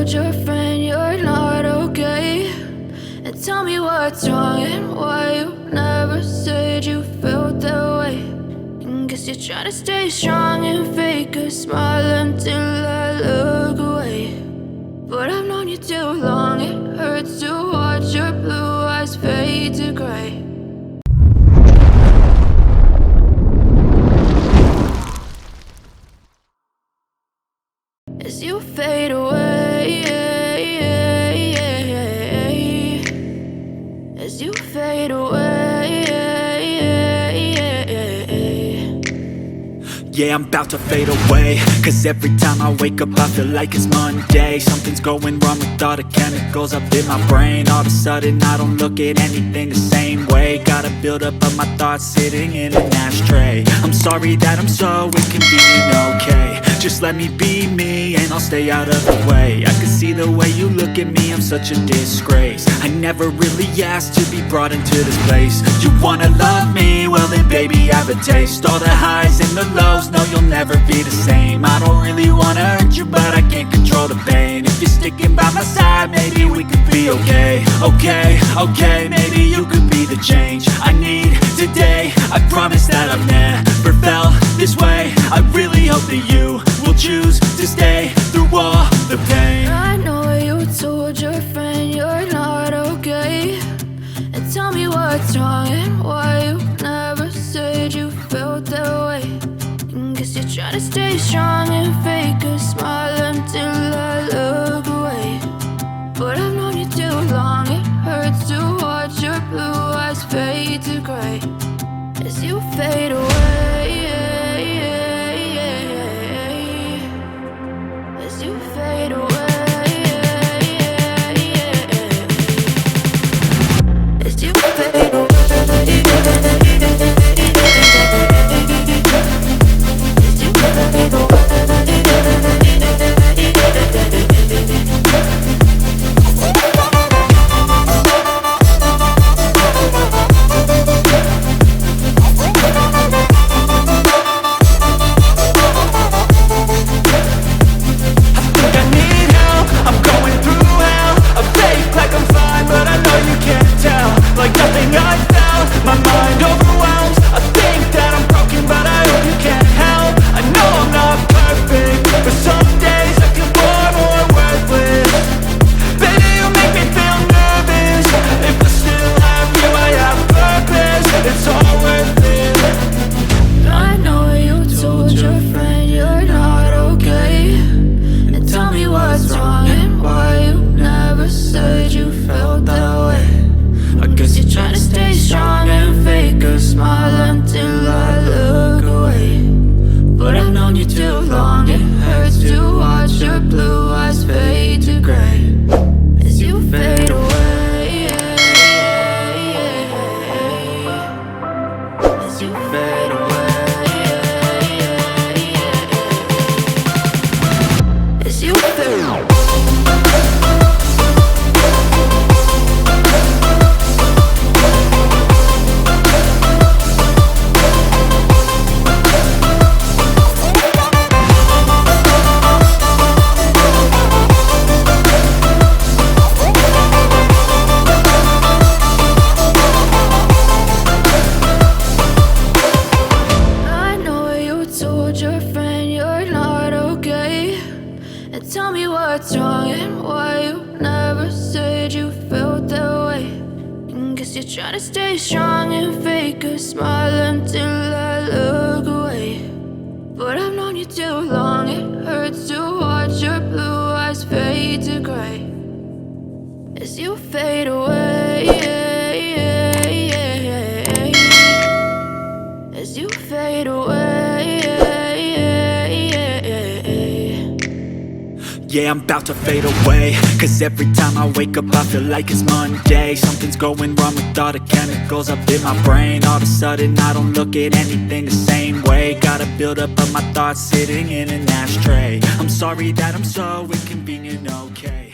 told your friend you're not okay? And tell me what's wrong and why you never said you felt that way. And guess you're trying to stay strong and fake a smile until I look away. But I've known you too long, it hurts to watch your blue eyes fade to gray. As you fade away, as you fade away. Yeah, I'm about to fade away, cause every time I wake up I feel like it's Monday. Something's going wrong with all the chemicals up in my brain. All of a sudden I don't look at anything the same way. Got a build up of my thoughts sitting in an ashtray. I'm sorry that I'm so inconvenient, okay? Just let me be me and I'll stay out of the way. I can see the way you look at me, I'm such a disgrace. I never really asked to be brought into this place. You wanna love me? Well then baby have a taste. All the highs and the lows, no you'll never be the same. I don't really wanna hurt you but I can't control the pain. If you're sticking by my side, maybe we could be okay. Okay, maybe you could be the change I need today. I promise that I've never felt this way. I really hope that you will choose to stay through all the pain. I know you told your friend you're not okay. And tell me what's wrong and why you never said you felt that way. And guess you're trying to stay strong and fake a smile until I look away. But I've known you too long, it hurts to watch your blue eyes fade to gray. As you fade away, as you fade away, as you fade away. Try to stay strong and fake a smile until I look away. But I've known you too long, it hurts to watch your blue eyes fade to gray. As you fade away, as you fade away. Yeah, I'm about to fade away, cause every time I wake up I feel like it's Monday. Something's going wrong with all the chemicals up in my brain. All of a sudden I don't look at anything the same way. Got a build up of my thoughts sitting in an ashtray. I'm sorry that I'm so inconvenient, okay?